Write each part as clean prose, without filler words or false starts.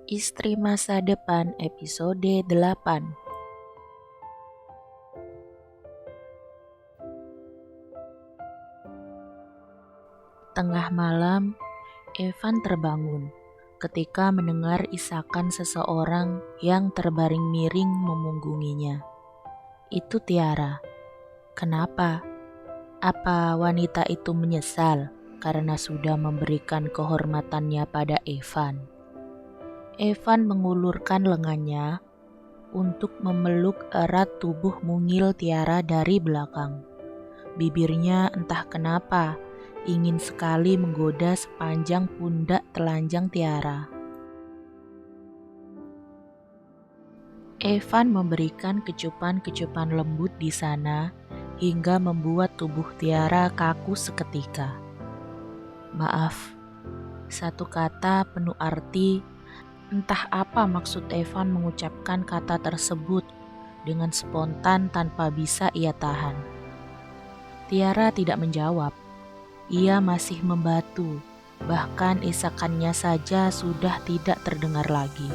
Istri Masa Depan episode 8. Tengah malam, Evan terbangun ketika mendengar isakan seseorang yang terbaring miring memunggunginya. Itu Tiara. Kenapa? Apa wanita itu menyesal karena sudah memberikan kehormatannya pada Evan? Evan mengulurkan lengannya untuk memeluk erat tubuh mungil Tiara dari belakang. Bibirnya entah kenapa ingin sekali menggoda sepanjang pundak telanjang Tiara. Evan memberikan kecupan-kecupan lembut di sana hingga membuat tubuh Tiara kaku seketika. Maaf, satu kata penuh arti. Entah apa maksud Evan mengucapkan kata tersebut dengan spontan tanpa bisa ia tahan. Tiara tidak menjawab. Ia masih membatu, bahkan isakannya saja sudah tidak terdengar lagi.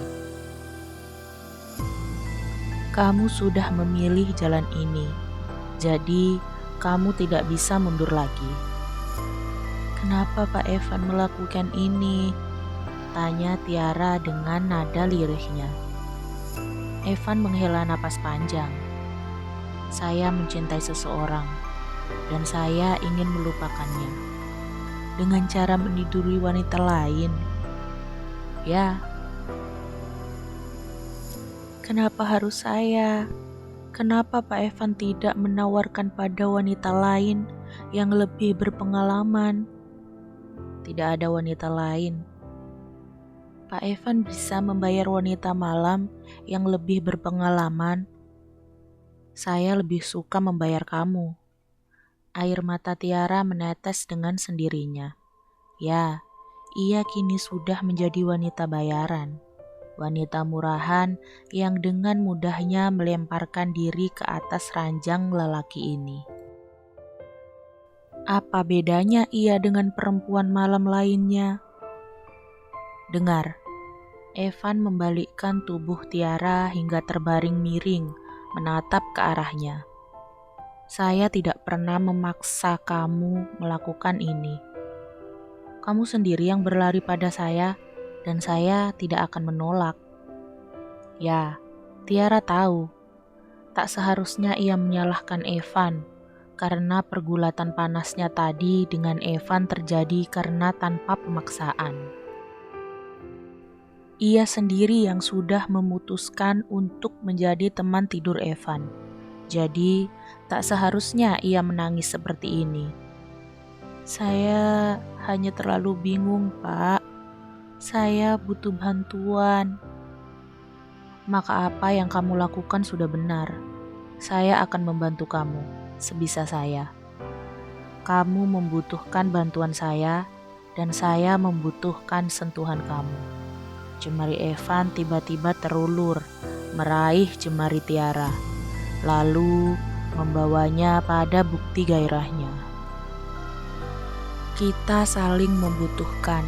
Kamu sudah memilih jalan ini, jadi kamu tidak bisa mundur lagi. Kenapa Pak Evan melakukan ini? Tanya Tiara dengan nada lirihnya. Evan menghela napas panjang. Saya mencintai seseorang, dan saya ingin melupakannya. Dengan cara meniduri wanita lain. Ya. Kenapa harus saya? Kenapa Pak Evan tidak menawarkan pada wanita lain yang lebih berpengalaman? Tidak ada wanita lain. Pak Evan bisa membayar wanita malam yang lebih berpengalaman. Saya lebih suka membayar kamu. Air mata Tiara menetes dengan sendirinya. Ya, ia kini sudah menjadi wanita bayaran. Wanita murahan yang dengan mudahnya melemparkan diri ke atas ranjang lelaki ini. Apa bedanya ia dengan perempuan malam lainnya? Dengar. Evan membalikkan tubuh Tiara hingga terbaring miring, menatap ke arahnya. Saya tidak pernah memaksa kamu melakukan ini. Kamu sendiri yang berlari pada saya, dan saya tidak akan menolak. Ya, Tiara tahu, tak seharusnya ia menyalahkan Evan, karena pergulatan panasnya tadi dengan Evan terjadi karena tanpa pemaksaan. Ia sendiri yang sudah memutuskan untuk menjadi teman tidur Evan. Jadi, tak seharusnya ia menangis seperti ini. Saya hanya terlalu bingung, Pak. Saya butuh bantuan. Maka apa yang kamu lakukan sudah benar. Saya akan membantu kamu, sebisa saya. Kamu membutuhkan bantuan saya, dan saya membutuhkan sentuhan kamu. Jemari Evan tiba-tiba terulur, meraih jemari Tiara, lalu membawanya pada bukti gairahnya. Kita saling membutuhkan,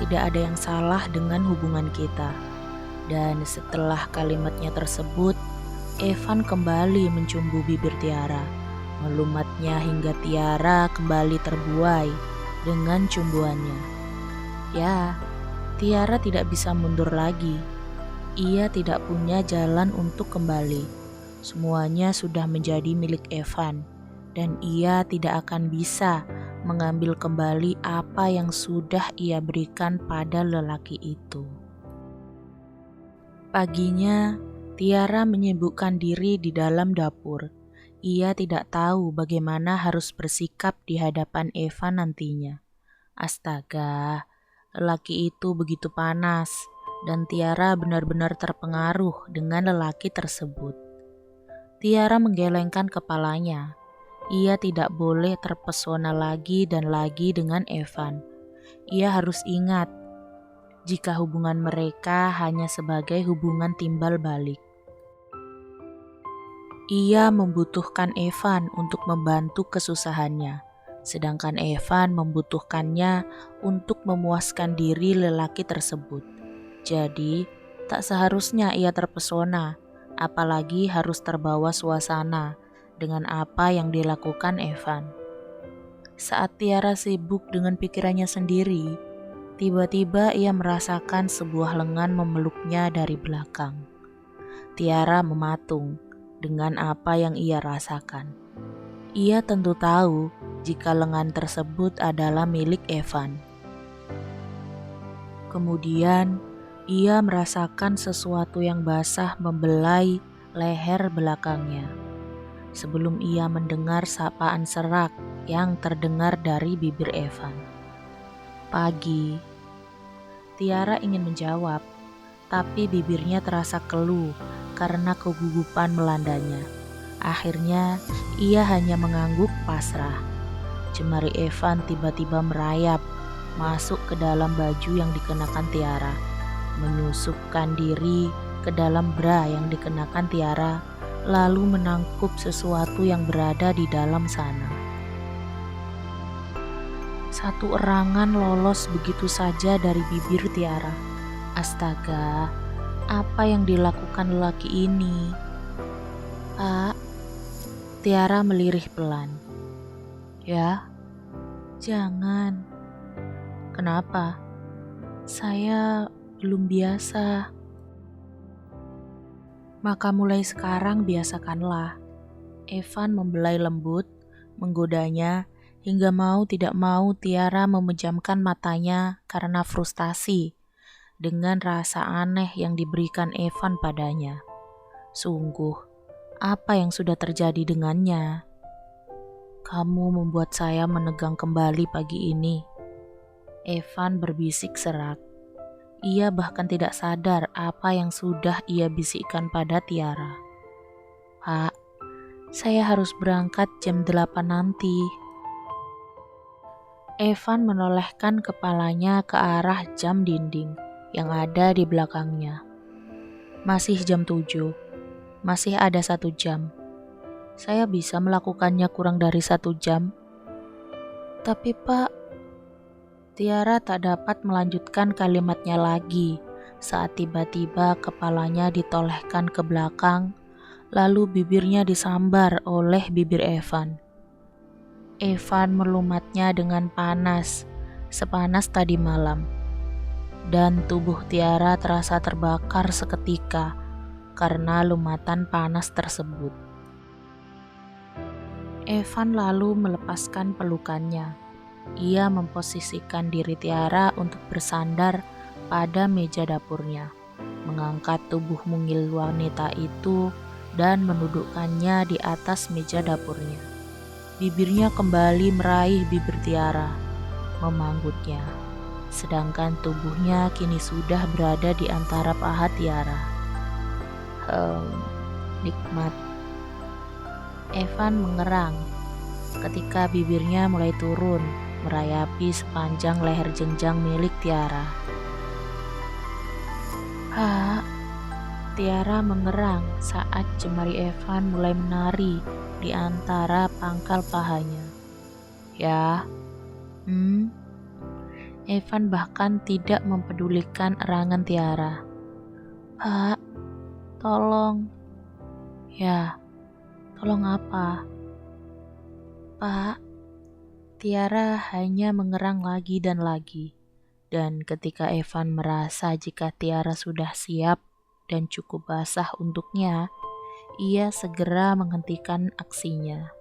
tidak ada yang salah dengan hubungan kita. Dan setelah kalimatnya tersebut, Evan kembali mencumbu bibir Tiara, melumatnya hingga Tiara kembali terbuai dengan cumbuannya. Ya, Tiara tidak bisa mundur lagi. Ia tidak punya jalan untuk kembali. Semuanya sudah menjadi milik Evan, dan ia tidak akan bisa mengambil kembali apa yang sudah ia berikan pada lelaki itu. Paginya, Tiara menyibukkan diri di dalam dapur. Ia tidak tahu bagaimana harus bersikap di hadapan Evan nantinya. Astaga, lelaki itu begitu panas, dan Tiara benar-benar terpengaruh dengan lelaki tersebut. Tiara menggelengkan kepalanya. Ia tidak boleh terpesona lagi dan lagi dengan Evan. Ia harus ingat, jika hubungan mereka hanya sebagai hubungan timbal balik. Ia membutuhkan Evan untuk membantu kesusahannya. Sedangkan Evan membutuhkannya untuk memuaskan diri lelaki tersebut. Jadi, Tak seharusnya ia terpesona, apalagi harus terbawa suasana dengan apa yang dilakukan Evan. Saat Tiara sibuk dengan pikirannya sendiri, tiba-tiba ia merasakan sebuah lengan memeluknya dari belakang. Tiara mematung dengan apa yang ia rasakan. Ia tentu tahu jika lengan tersebut adalah milik Evan. Kemudian, ia merasakan sesuatu yang basah membelai leher belakangnya. Sebelum ia mendengar sapaan serak yang terdengar dari bibir Evan. Pagi. Tiara ingin menjawab, tapi bibirnya terasa keluh karena kegugupan melandanya. Akhirnya, ia hanya mengangguk pasrah. Jemari Evan tiba-tiba merayap masuk ke dalam baju yang dikenakan Tiara, menyusupkan diri ke dalam bra yang dikenakan Tiara, lalu menangkup sesuatu yang berada di dalam sana. Satu erangan lolos begitu saja dari bibir Tiara. Astaga, apa yang dilakukan lelaki ini? Pak, Tiara melirih pelan. Ya, jangan. Kenapa? Saya belum biasa. Maka mulai sekarang biasakanlah. Evan membelai lembut, menggodanya, hingga mau tidak mau Tiara memejamkan matanya karena frustasi dengan rasa aneh yang diberikan Evan padanya. Sungguh, apa yang sudah terjadi dengannya? Kamu membuat saya menegang kembali pagi ini. Evan berbisik serak. Ia bahkan tidak sadar apa yang sudah ia bisikkan pada Tiara. Pak, saya harus berangkat jam 8 nanti. Evan menolehkan kepalanya ke arah jam dinding yang ada di belakangnya. Masih jam 7, masih ada 1 jam. Saya bisa melakukannya kurang dari 1 jam. Tapi Pak, Tiara tak dapat melanjutkan kalimatnya lagi saat tiba-tiba kepalanya ditolehkan ke belakang, lalu bibirnya disambar oleh bibir Evan. Evan melumatnya dengan panas, sepanas tadi malam. Dan tubuh Tiara terasa terbakar seketika karena lumatan panas tersebut. Evan lalu melepaskan pelukannya. Ia memposisikan diri Tiara untuk bersandar pada meja dapurnya, mengangkat tubuh mungil wanita itu dan mendudukkannya di atas meja dapurnya. Bibirnya kembali meraih bibir Tiara, memanggutnya, sedangkan tubuhnya kini sudah berada di antara paha Tiara. Nikmat. Evan mengerang ketika bibirnya mulai turun, merayapi sepanjang leher jenjang milik Tiara. Pak, Tiara mengerang saat jemari Evan mulai menari di antara pangkal pahanya. Ya, Evan bahkan tidak mempedulikan erangan Tiara. Pak, tolong. Ya, tolong apa? Pak, Tiara hanya mengerang lagi dan lagi. Dan ketika Evan merasa jika Tiara sudah siap dan cukup basah untuknya, ia segera menghentikan aksinya.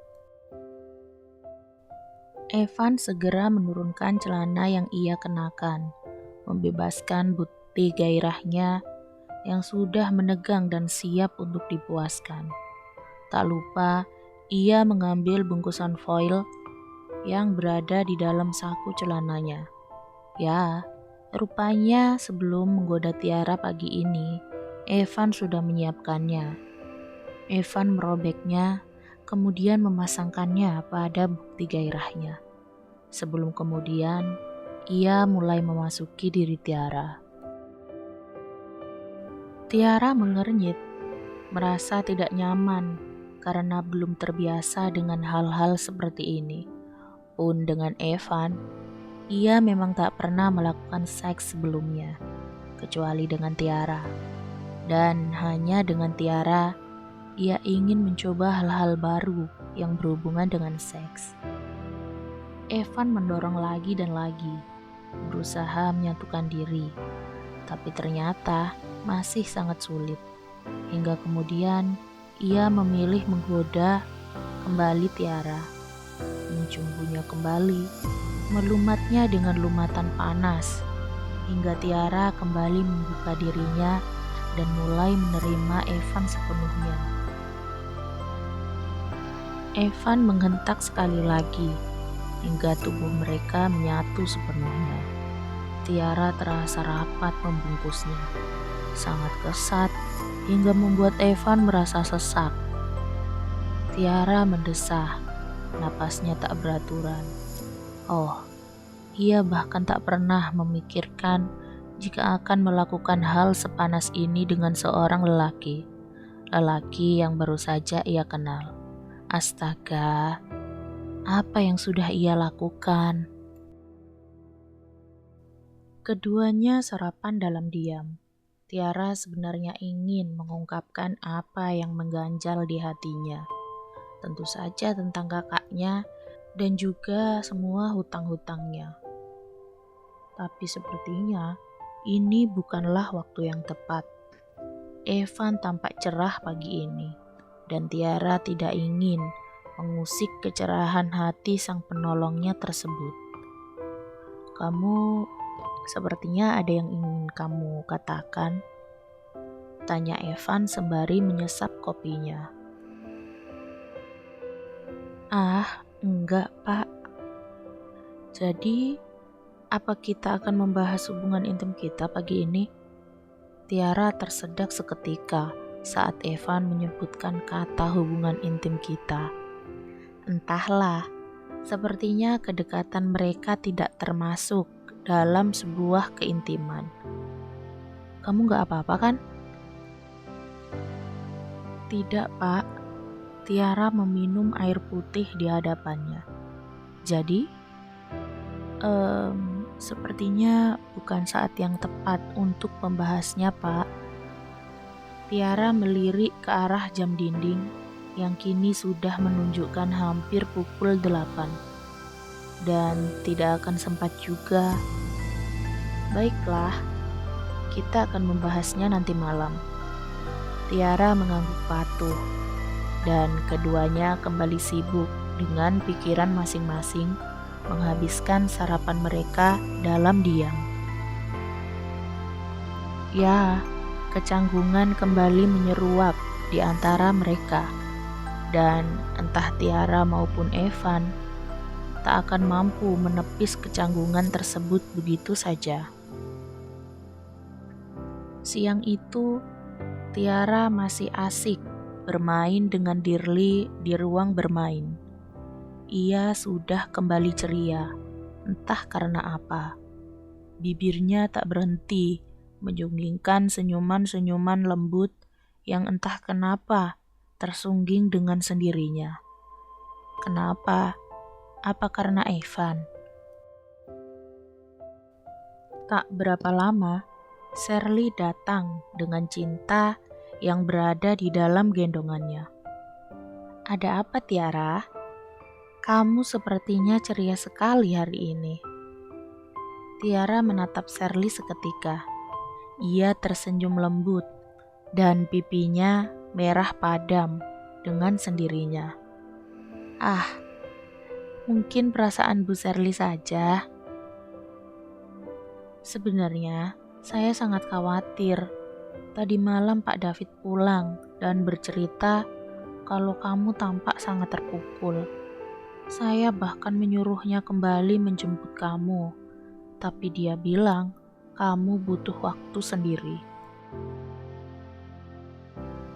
Evan segera menurunkan celana yang ia kenakan, membebaskan bukti gairahnya yang sudah menegang dan siap untuk dipuaskan. Tak lupa, ia mengambil bungkusan foil yang berada di dalam saku celananya. Ya, rupanya sebelum menggoda Tiara pagi ini, Evan sudah menyiapkannya. Evan merobeknya, kemudian memasangkannya pada bukti gairahnya. Sebelum kemudian, ia mulai memasuki diri Tiara. Tiara mengernyit, merasa tidak nyaman karena belum terbiasa dengan hal-hal seperti ini. Pun dengan Evan, ia memang tak pernah melakukan seks sebelumnya, kecuali dengan Tiara. Dan hanya dengan Tiara, ia ingin mencoba hal-hal baru yang berhubungan dengan seks. Evan mendorong lagi dan lagi, berusaha menyatukan diri, tapi ternyata masih sangat sulit. Hingga kemudian ia memilih menggoda kembali Tiara, mencumbunya kembali, melumatnya dengan lumatan panas, hingga Tiara kembali membuka dirinya dan mulai menerima Evan sepenuhnya. Evan menghentak sekali lagi, hingga tubuh mereka menyatu sepenuhnya. Tiara terasa rapat membungkusnya, sangat kesat hingga membuat Evan merasa sesak. Tiara mendesah, napasnya tak beraturan. Oh, ia bahkan tak pernah memikirkan jika akan melakukan hal sepanas ini dengan seorang lelaki yang baru saja ia kenal. Astaga, apa yang sudah ia lakukan? Keduanya sarapan dalam diam. Tiara sebenarnya ingin mengungkapkan apa yang mengganjal di hatinya. Tentu saja tentang kakaknya dan juga semua hutang-hutangnya. Tapi sepertinya ini bukanlah waktu yang tepat. Evan tampak cerah pagi ini, dan Tiara tidak ingin mengusik kecerahan hati sang penolongnya tersebut. "Kamu sepertinya ada yang ingin kamu katakan?" tanya Evan sembari menyesap kopinya. "Ah, enggak, Pak. Jadi, apa kita akan membahas hubungan intim kita pagi ini?" Tiara tersedak seketika saat Evan menyebutkan kata hubungan intim kita. Entahlah, sepertinya kedekatan mereka tidak termasuk dalam sebuah keintiman. "Kamu gak apa-apa kan?" "Tidak, Pak." Tiara meminum air putih di hadapannya. "Jadi, sepertinya bukan saat yang tepat untuk membahasnya, Pak." Tiara melirik ke arah jam dinding yang kini sudah menunjukkan hampir pukul 8. Dan tidak akan sempat juga. "Baiklah, kita akan membahasnya nanti malam." Tiara mengangguk patuh, dan keduanya kembali sibuk dengan pikiran masing-masing menghabiskan sarapan mereka dalam diam. Ya, kecanggungan kembali menyeruak di antara mereka, dan entah Tiara maupun Evan tak akan mampu menepis kecanggungan tersebut begitu saja. Siang itu, Tiara masih asik bermain dengan Dirli di ruang bermain. Ia sudah kembali ceria, entah karena apa. Bibirnya tak berhenti menyunggingkan senyuman-senyuman lembut yang entah kenapa tersungging dengan sendirinya. Kenapa? Apa karena Evan? Tak berapa lama, Shirley datang dengan Cinta yang berada di dalam gendongannya. "Ada apa, Tiara? Kamu sepertinya ceria sekali hari ini." Tiara menatap Shirley seketika. Ia tersenyum lembut dan pipinya merah padam dengan sendirinya. "Ah, mungkin perasaan Bu Shirley saja. Sebenarnya saya sangat khawatir. Tadi malam Pak David pulang dan bercerita kalau kamu tampak sangat terpukul. Saya bahkan menyuruhnya kembali menjemput kamu, tapi dia bilang kamu butuh waktu sendiri."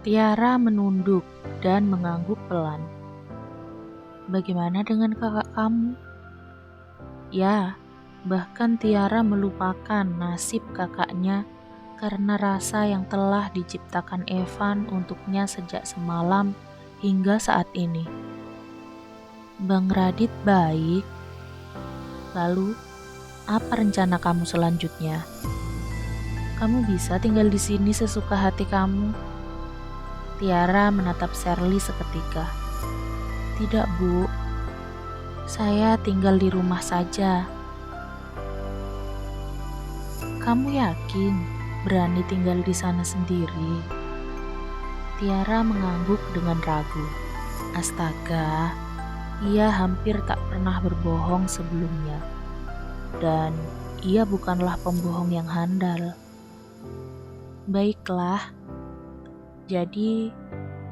Tiara menunduk dan mengangguk pelan. "Bagaimana dengan kakak kamu?" Ya, bahkan Tiara melupakan nasib kakaknya karena rasa yang telah diciptakan Evan untuknya sejak semalam hingga saat ini. "Bang Radit baik. Lalu, apa rencana kamu selanjutnya?" Kamu bisa tinggal di sini sesuka hati kamu. Tiara menatap Shirley seketika. Tidak, Bu. Saya tinggal di rumah saja. Kamu yakin berani tinggal di sana sendiri? Tiara mengangguk dengan ragu. Astaga, ia hampir tak pernah berbohong sebelumnya. Dan ia bukanlah pembohong yang handal. Baiklah, jadi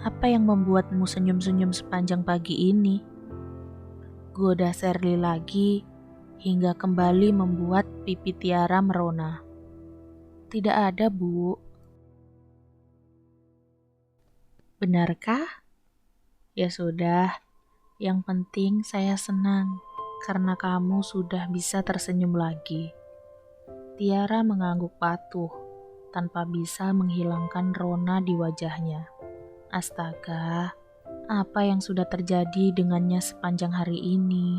apa yang membuatmu senyum-senyum sepanjang pagi ini? Goda Shirley lagi hingga kembali membuat pipi Tiara merona. Tidak ada, Bu. Benarkah? Ya sudah, yang penting saya senang karena kamu sudah bisa tersenyum lagi. Tiara mengangguk patuh tanpa bisa menghilangkan rona di wajahnya. Astaga, apa yang sudah terjadi dengannya sepanjang hari ini?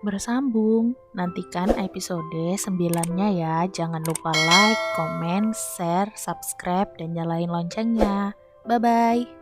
Bersambung, nantikan episode 9-nya ya. Jangan lupa like, comment, share, subscribe, dan nyalain loncengnya. Bye-bye.